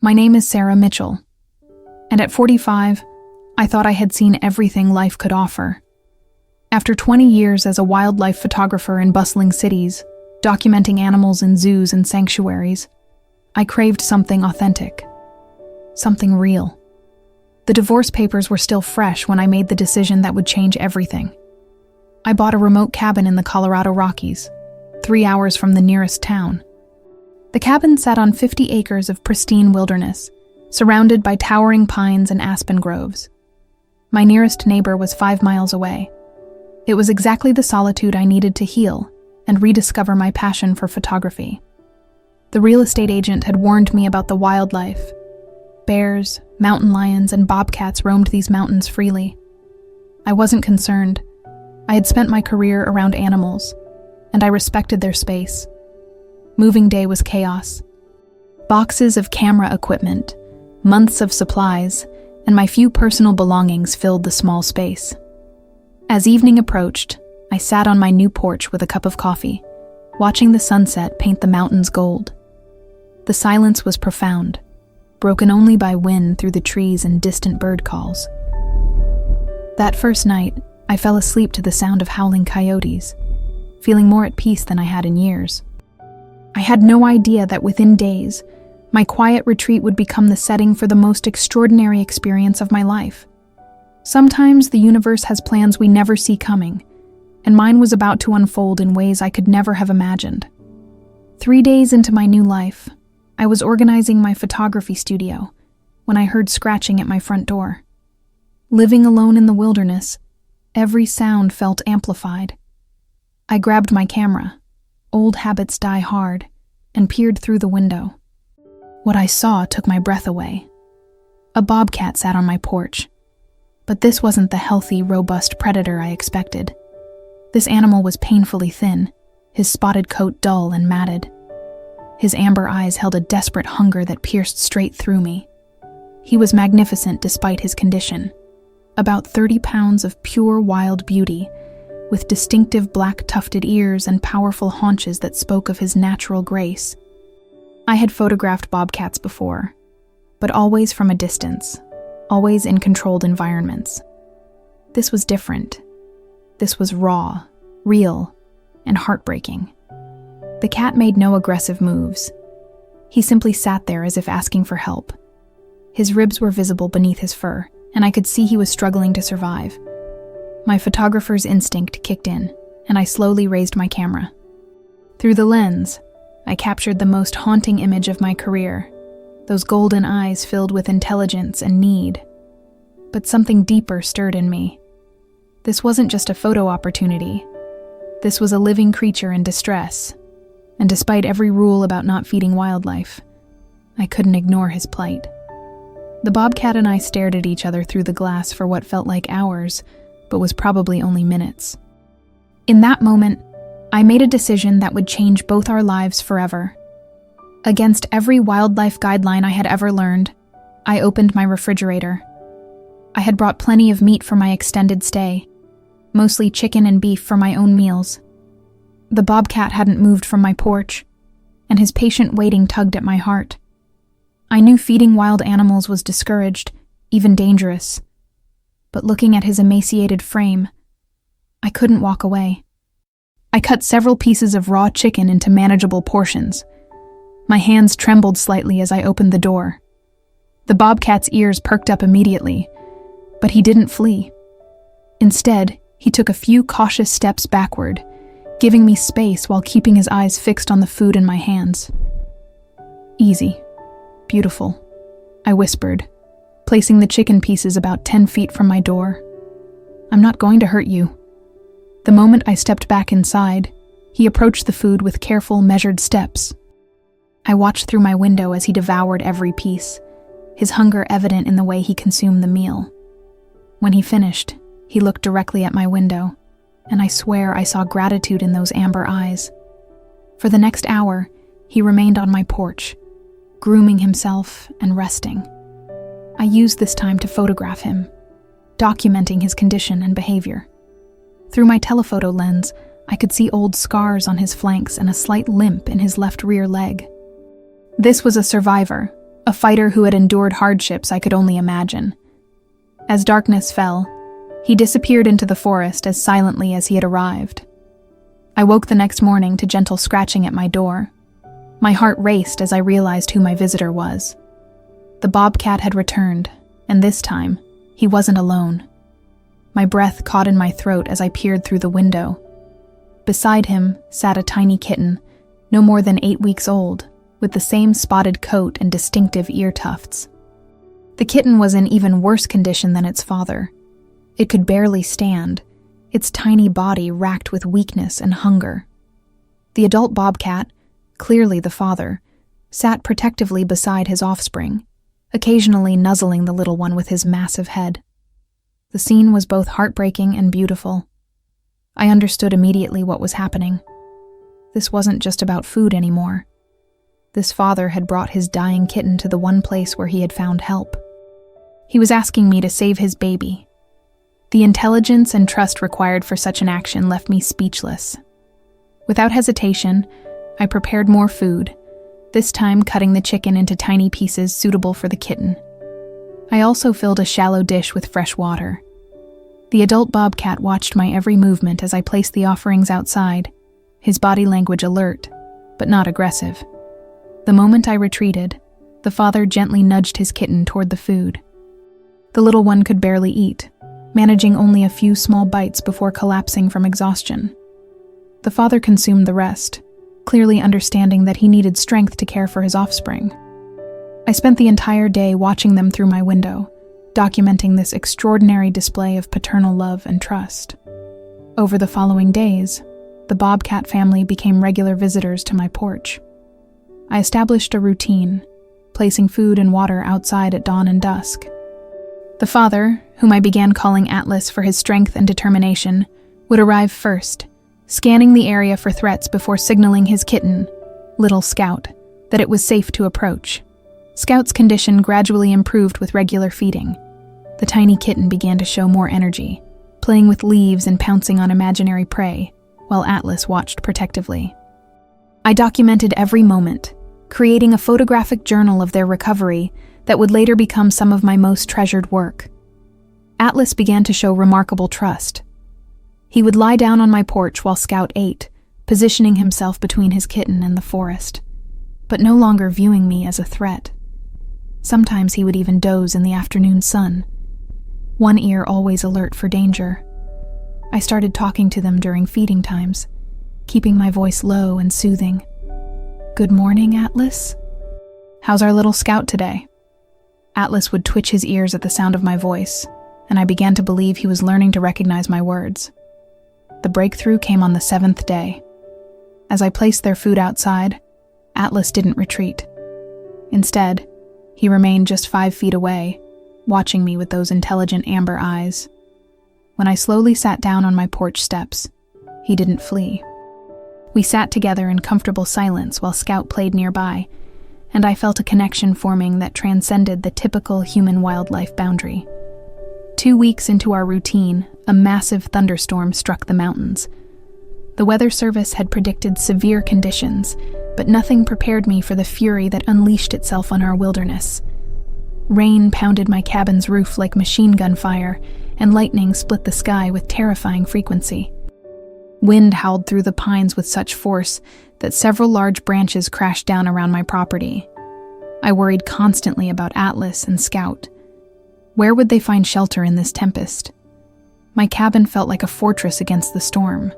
My name is Sarah Mitchell, and at 45, I thought I had seen everything life could offer. After 20 years as a wildlife photographer in bustling cities, documenting animals in zoos and sanctuaries, I craved something authentic, something real. The divorce papers were still fresh when I made the decision that would change everything. I bought a remote cabin in the Colorado Rockies, 3 hours from the nearest town. The cabin sat on 50 acres of pristine wilderness, surrounded by towering pines and aspen groves. My nearest neighbor was 5 miles away. It was exactly the solitude I needed to heal and rediscover my passion for photography. The real estate agent had warned me about the wildlife. Bears, mountain lions, and bobcats roamed these mountains freely. I wasn't concerned. I had spent my career around animals, and I respected their space. Moving day was chaos. Boxes of camera equipment, months of supplies, and my few personal belongings filled the small space. As evening approached, I sat on my new porch with a cup of coffee, watching the sunset paint the mountains gold. The silence was profound, broken only by wind through the trees and distant bird calls. That first night, I fell asleep to the sound of howling coyotes, feeling more at peace than I had in years. I had no idea that within days, my quiet retreat would become the setting for the most extraordinary experience of my life. Sometimes the universe has plans we never see coming, and mine was about to unfold in ways I could never have imagined. 3 days into my new life, I was organizing my photography studio when I heard scratching at my front door. Living alone in the wilderness, every sound felt amplified. I grabbed my camera, old habits die hard, and peered through the window. What I saw took my breath away. A bobcat sat on my porch. But this wasn't the healthy, robust predator I expected. This animal was painfully thin, his spotted coat dull and matted. His amber eyes held a desperate hunger that pierced straight through me. He was magnificent despite his condition. About 30 pounds of pure wild beauty, with distinctive black tufted ears and powerful haunches that spoke of his natural grace. I had photographed bobcats before, but always from a distance, always in controlled environments. This was different. This was raw, real, and heartbreaking. The cat made no aggressive moves. He simply sat there as if asking for help. His ribs were visible beneath his fur, and I could see he was struggling to survive. My photographer's instinct kicked in, and I slowly raised my camera. Through the lens, I captured the most haunting image of my career, those golden eyes filled with intelligence and need. But something deeper stirred in me. This wasn't just a photo opportunity. This was a living creature in distress, and despite every rule about not feeding wildlife, I couldn't ignore his plight. The bobcat and I stared at each other through the glass for what felt like hours, but was probably only minutes. In that moment, I made a decision that would change both our lives forever. Against every wildlife guideline I had ever learned, I opened my refrigerator. I had brought plenty of meat for my extended stay, mostly chicken and beef for my own meals. The bobcat hadn't moved from my porch, and his patient waiting tugged at my heart. I knew feeding wild animals was discouraged, even dangerous. But looking at his emaciated frame, I couldn't walk away. I cut several pieces of raw chicken into manageable portions. My hands trembled slightly as I opened the door. The bobcat's ears perked up immediately, but he didn't flee. Instead, he took a few cautious steps backward, giving me space while keeping his eyes fixed on the food in my hands. "Easy. Beautiful," I whispered, placing the chicken pieces about 10 feet from my door. "I'm not going to hurt you." The moment I stepped back inside, he approached the food with careful, measured steps. I watched through my window as he devoured every piece, his hunger evident in the way he consumed the meal. When he finished, he looked directly at my window, and I swear I saw gratitude in those amber eyes. For the next hour, he remained on my porch, grooming himself and resting. I used this time to photograph him, documenting his condition and behavior. Through my telephoto lens, I could see old scars on his flanks and a slight limp in his left rear leg. This was a survivor, a fighter who had endured hardships I could only imagine. As darkness fell, he disappeared into the forest as silently as he had arrived. I woke the next morning to gentle scratching at my door. My heart raced as I realized who my visitor was. The Bobcat had returned, and this time, he wasn't alone. My breath caught in my throat as I peered through the window. Beside him sat a tiny kitten, no more than 8 weeks old, with the same spotted coat and distinctive ear tufts. The kitten was in even worse condition than its father. It could barely stand, its tiny body racked with weakness and hunger. The adult Bobcat, clearly the father, sat protectively beside his offspring, occasionally nuzzling the little one with his massive head. The scene was both heartbreaking and beautiful. I understood immediately what was happening. This wasn't just about food anymore. This father had brought his dying kitten to the one place where he had found help. He was asking me to save his baby. The intelligence and trust required for such an action left me speechless. Without hesitation, I prepared more food, this time cutting the chicken into tiny pieces suitable for the kitten. I also filled a shallow dish with fresh water. The adult Bobcat watched my every movement as I placed the offerings outside, his body language alert, but not aggressive. The moment I retreated, the father gently nudged his kitten toward the food. The little one could barely eat, managing only a few small bites before collapsing from exhaustion. The father consumed the rest, clearly understanding that he needed strength to care for his offspring. I spent the entire day watching them through my window, documenting this extraordinary display of paternal love and trust. Over the following days, the Bobcat family became regular visitors to my porch. I established a routine, placing food and water outside at dawn and dusk. The father, whom I began calling Atlas for his strength and determination, would arrive first, scanning the area for threats before signaling his kitten, Little Scout, that it was safe to approach. Scout's condition gradually improved with regular feeding. The tiny kitten began to show more energy, playing with leaves and pouncing on imaginary prey, while Atlas watched protectively. I documented every moment, creating a photographic journal of their recovery that would later become some of my most treasured work. Atlas began to show remarkable trust. He would lie down on my porch while Scout ate, positioning himself between his kitten and the forest, but no longer viewing me as a threat. Sometimes he would even doze in the afternoon sun, one ear always alert for danger. I started talking to them during feeding times, keeping my voice low and soothing. "Good morning, Atlas. How's our little Scout today?" Atlas would twitch his ears at the sound of my voice, and I began to believe he was learning to recognize my words. The breakthrough came on the 7th day. As I placed their food outside, Atlas didn't retreat. Instead, he remained just 5 feet away, watching me with those intelligent amber eyes. When I slowly sat down on my porch steps, he didn't flee. We sat together in comfortable silence while Scout played nearby, and I felt a connection forming that transcended the typical human-wildlife boundary. 2 weeks into our routine, a massive thunderstorm struck the mountains. The weather service had predicted severe conditions, but nothing prepared me for the fury that unleashed itself on our wilderness. Rain pounded my cabin's roof like machine gun fire, and lightning split the sky with terrifying frequency. Wind howled through the pines with such force that several large branches crashed down around my property. I worried constantly about Atlas and Scout. Where would they find shelter in this tempest? My cabin felt like a fortress against the storm,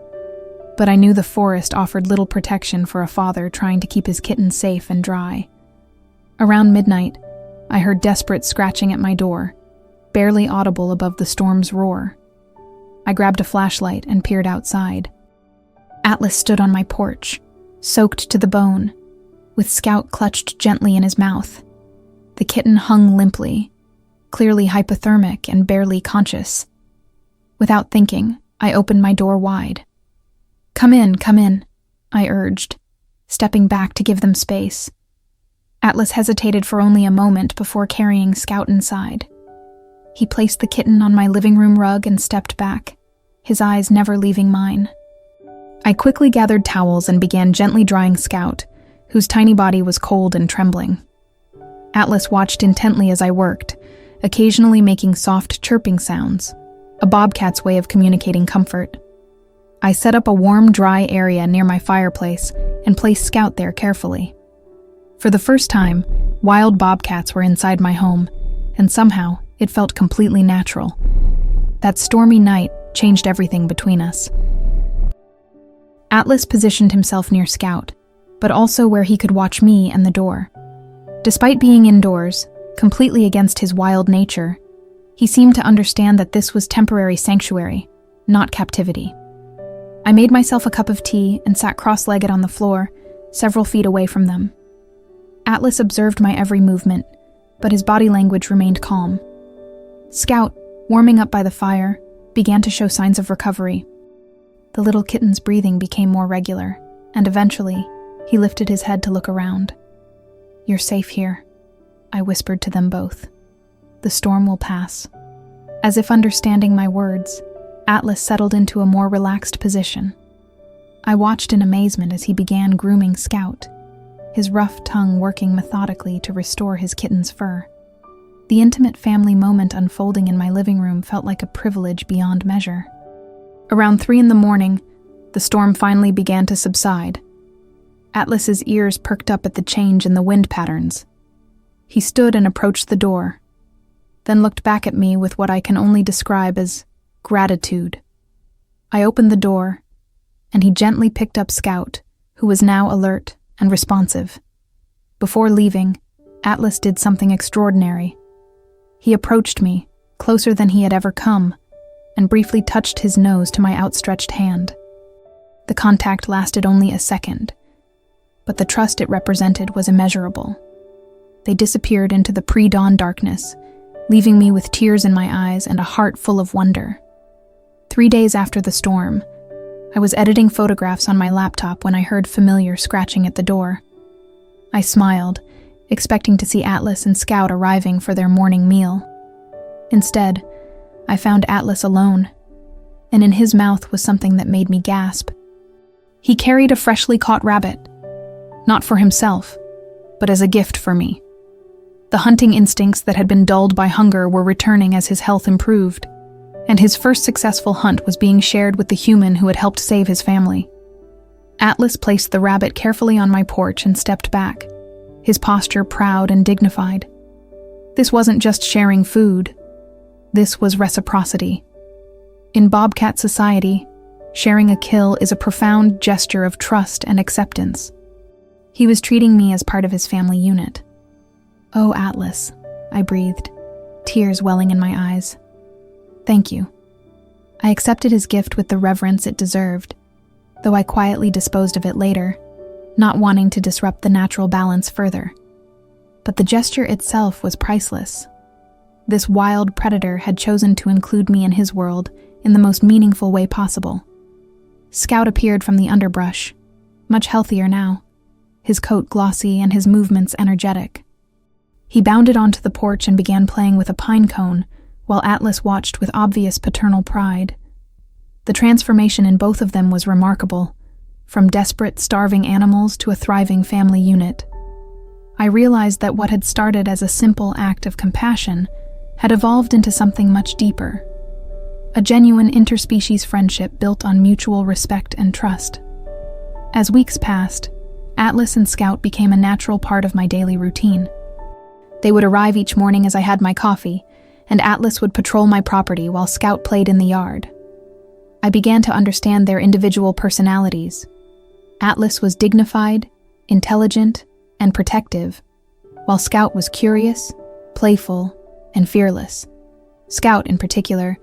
but I knew the forest offered little protection for a father trying to keep his kitten safe and dry. Around midnight, I heard desperate scratching at my door, barely audible above the storm's roar. I grabbed a flashlight and peered outside. Atlas stood on my porch, soaked to the bone, with Scout clutched gently in his mouth. The kitten hung limply, clearly hypothermic and barely conscious. Without thinking, I opened my door wide. Come in," I urged, stepping back to give them space. Atlas hesitated for only a moment before carrying Scout inside. He placed the kitten on my living room rug and stepped back, his eyes never leaving mine. I quickly gathered towels and began gently drying Scout, whose tiny body was cold and trembling. Atlas watched intently as I worked, occasionally making soft chirping sounds, a bobcat's way of communicating comfort. I set up a warm, dry area near my fireplace and placed Scout there carefully. For the first time, wild bobcats were inside my home, and somehow it felt completely natural. That stormy night changed everything between us. Atlas positioned himself near Scout, but also where he could watch me and the door. Despite being indoors, completely against his wild nature, he seemed to understand that this was temporary sanctuary, not captivity. I made myself a cup of tea and sat cross-legged on the floor, several feet away from them. Atlas observed my every movement, but his body language remained calm. Scout, warming up by the fire, began to show signs of recovery. The little kitten's breathing became more regular, and eventually, he lifted his head to look around. "You're safe here," I whispered to them both. "The storm will pass." As if understanding my words, Atlas settled into a more relaxed position. I watched in amazement as he began grooming Scout, his rough tongue working methodically to restore his kitten's fur. The intimate family moment unfolding in my living room felt like a privilege beyond measure. Around 3 a.m, the storm finally began to subside. Atlas's ears perked up at the change in the wind patterns. He stood and approached the door, then looked back at me with what I can only describe as gratitude. I opened the door, and he gently picked up Scout, who was now alert and responsive. Before leaving, Atlas did something extraordinary. He approached me, closer than he had ever come, and briefly touched his nose to my outstretched hand. The contact lasted only a second, but the trust it represented was immeasurable. They disappeared into the pre-dawn darkness, leaving me with tears in my eyes and a heart full of wonder. 3 days after the storm, I was editing photographs on my laptop when I heard familiar scratching at the door. I smiled, expecting to see Atlas and Scout arriving for their morning meal. Instead, I found Atlas alone, and in his mouth was something that made me gasp. He carried a freshly caught rabbit, not for himself, but as a gift for me. The hunting instincts that had been dulled by hunger were returning as his health improved, and his first successful hunt was being shared with the human who had helped save his family. Atlas placed the rabbit carefully on my porch and stepped back, his posture proud and dignified. This wasn't just sharing food. This was reciprocity. In Bobcat society, sharing a kill is a profound gesture of trust and acceptance. He was treating me as part of his family unit. "Oh, Atlas," I breathed, tears welling in my eyes. "Thank you." I accepted his gift with the reverence it deserved, though I quietly disposed of it later, not wanting to disrupt the natural balance further. But the gesture itself was priceless. This wild predator had chosen to include me in his world in the most meaningful way possible. Scout appeared from the underbrush, much healthier now, his coat glossy and his movements energetic. He bounded onto the porch and began playing with a pine cone, while Atlas watched with obvious paternal pride. The transformation in both of them was remarkable, from desperate, starving animals to a thriving family unit. I realized that what had started as a simple act of compassion had evolved into something much deeper, a genuine interspecies friendship built on mutual respect and trust. As weeks passed, Atlas and Scout became a natural part of my daily routine. They would arrive each morning as I had my coffee, and Atlas would patrol my property while Scout played in the yard. I began to understand their individual personalities. Atlas was dignified, intelligent, and protective, while Scout was curious, playful, and fearless. Scout, in particular,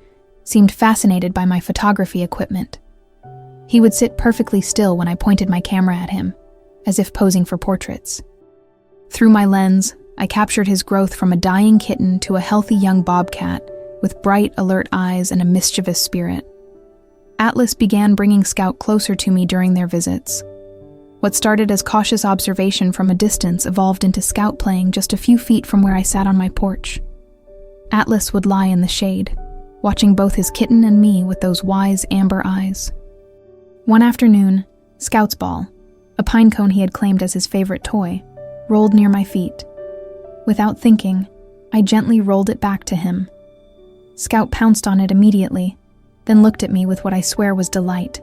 seemed fascinated by my photography equipment. He would sit perfectly still when I pointed my camera at him, as if posing for portraits. Through my lens, I captured his growth from a dying kitten to a healthy young bobcat with bright, alert eyes and a mischievous spirit. Atlas began bringing Scout closer to me during their visits. What started as cautious observation from a distance evolved into Scout playing just a few feet from where I sat on my porch. Atlas would lie in the shade, watching both his kitten and me with those wise amber eyes. One afternoon, Scout's ball, a pine cone he had claimed as his favorite toy, rolled near my feet. Without thinking, I gently rolled it back to him. Scout pounced on it immediately, then looked at me with what I swear was delight.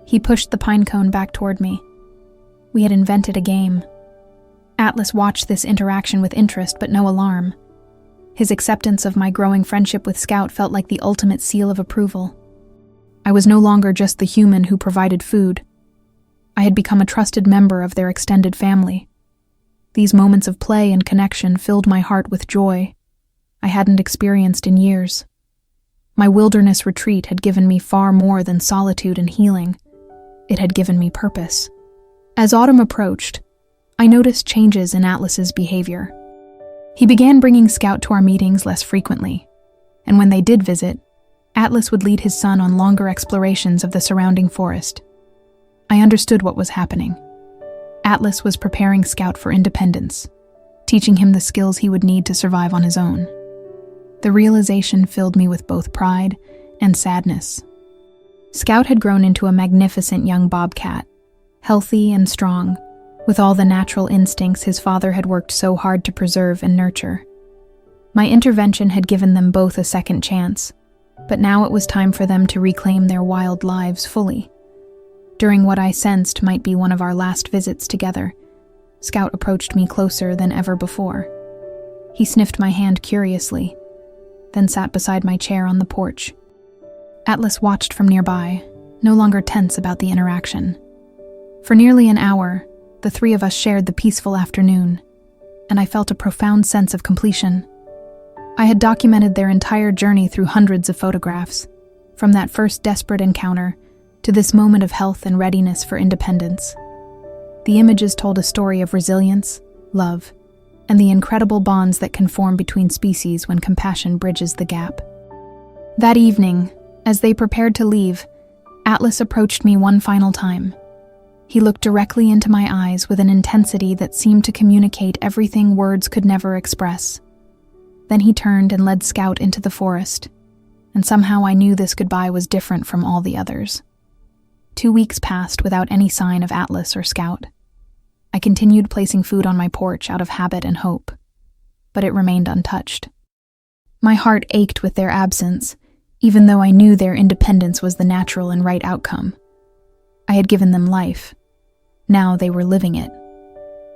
He pushed the pine cone back toward me. We had invented a game. Atlas watched this interaction with interest but no alarm. His acceptance of my growing friendship with Scout felt like the ultimate seal of approval. I was no longer just the human who provided food. I had become a trusted member of their extended family. These moments of play and connection filled my heart with joy I hadn't experienced in years. My wilderness retreat had given me far more than solitude and healing. It had given me purpose. As autumn approached, I noticed changes in Atlas's behavior. He began bringing Scout to our meetings less frequently, and when they did visit, Atlas would lead his son on longer explorations of the surrounding forest. I understood what was happening. Atlas was preparing Scout for independence, teaching him the skills he would need to survive on his own. The realization filled me with both pride and sadness. Scout had grown into a magnificent young bobcat, healthy and strong, with all the natural instincts his father had worked so hard to preserve and nurture. My intervention had given them both a second chance, but now it was time for them to reclaim their wild lives fully. During what I sensed might be one of our last visits together, Scout approached me closer than ever before. He sniffed my hand curiously, then sat beside my chair on the porch. Atlas watched from nearby, no longer tense about the interaction. For nearly an hour, the three of us shared the peaceful afternoon, and I felt a profound sense of completion. I had documented their entire journey through hundreds of photographs, from that first desperate encounter to this moment of health and readiness for independence. The images told a story of resilience, love, and the incredible bonds that can form between species when compassion bridges the gap. That evening, as they prepared to leave, Atlas approached me one final time. He looked directly into my eyes with an intensity that seemed to communicate everything words could never express. Then he turned and led Scout into the forest, and somehow I knew this goodbye was different from all the others. 2 weeks passed without any sign of Atlas or Scout. I continued placing food on my porch out of habit and hope, but it remained untouched. My heart ached with their absence, even though I knew their independence was the natural and right outcome. I had given them life. Now they were living it.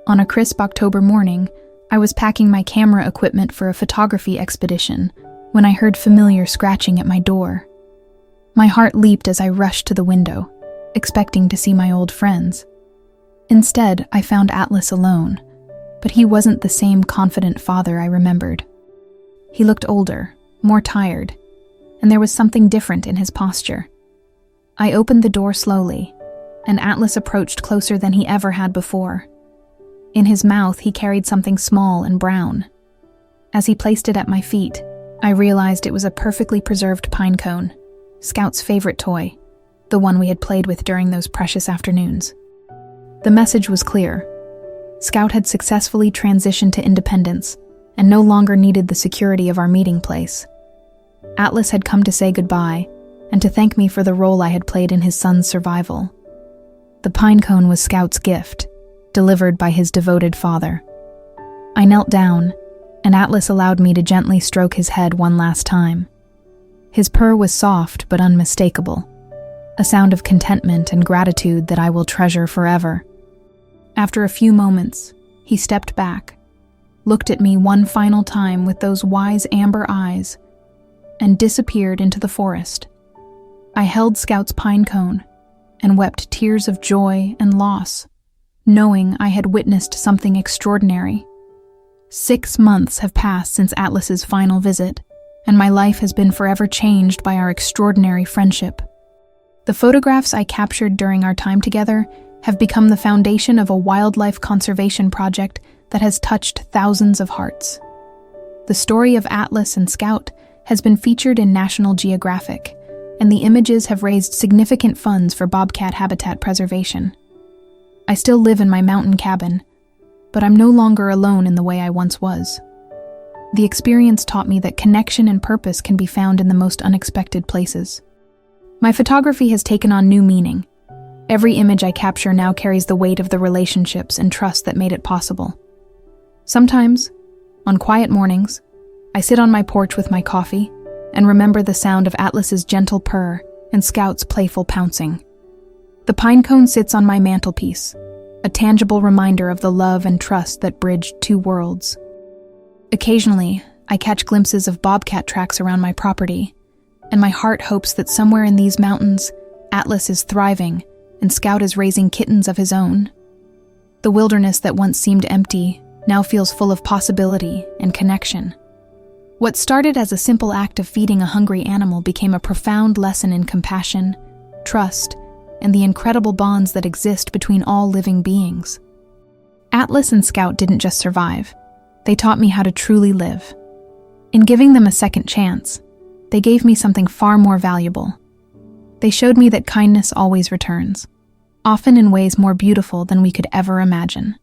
On a crisp October morning, I was packing my camera equipment for a photography expedition when I heard familiar scratching at my door. My heart leaped as I rushed to the window, expecting to see my old friends. Instead, I found Atlas alone, but he wasn't the same confident father I remembered. He looked older, more tired, and there was something different in his posture. I opened the door slowly, and Atlas approached closer than he ever had before. In his mouth, he carried something small and brown. As he placed it at my feet, I realized it was a perfectly preserved pine cone, Scout's favorite toy, the one we had played with during those precious afternoons. The message was clear. Scout had successfully transitioned to independence and no longer needed the security of our meeting place. Atlas had come to say goodbye and to thank me for the role I had played in his son's survival. The pine cone was Scout's gift, delivered by his devoted father. I knelt down, and Atlas allowed me to gently stroke his head one last time. His purr was soft but unmistakable, a sound of contentment and gratitude that I will treasure forever. After a few moments, he stepped back, looked at me one final time with those wise amber eyes, and disappeared into the forest. I held Scout's pine cone and wept tears of joy and loss, knowing I had witnessed something extraordinary. 6 months have passed since Atlas's final visit, and my life has been forever changed by our extraordinary friendship. The photographs I captured during our time together have become the foundation of a wildlife conservation project that has touched thousands of hearts. The story of Atlas and Scout has been featured in National Geographic, and the images have raised significant funds for bobcat habitat preservation. I still live in my mountain cabin, but I'm no longer alone in the way I once was. The experience taught me that connection and purpose can be found in the most unexpected places. My photography has taken on new meaning. Every image I capture now carries the weight of the relationships and trust that made it possible. Sometimes, On quiet mornings, I sit on my porch with my coffee and remember the sound of Atlas's gentle purr and Scout's playful pouncing. The pine cone sits on my mantelpiece, a tangible reminder of the love and trust that bridged two worlds. Occasionally, I catch glimpses of bobcat tracks around my property, and my heart hopes that somewhere in these mountains, Atlas is thriving and Scout is raising kittens of his own. The wilderness that once seemed empty now feels full of possibility and connection. What started as a simple act of feeding a hungry animal became a profound lesson in compassion, trust, and the incredible bonds that exist between all living beings. Atlas and Scout didn't just survive. They taught me how to truly live. In giving them a second chance, they gave me something far more valuable. They showed me that kindness always returns, often in ways more beautiful than we could ever imagine.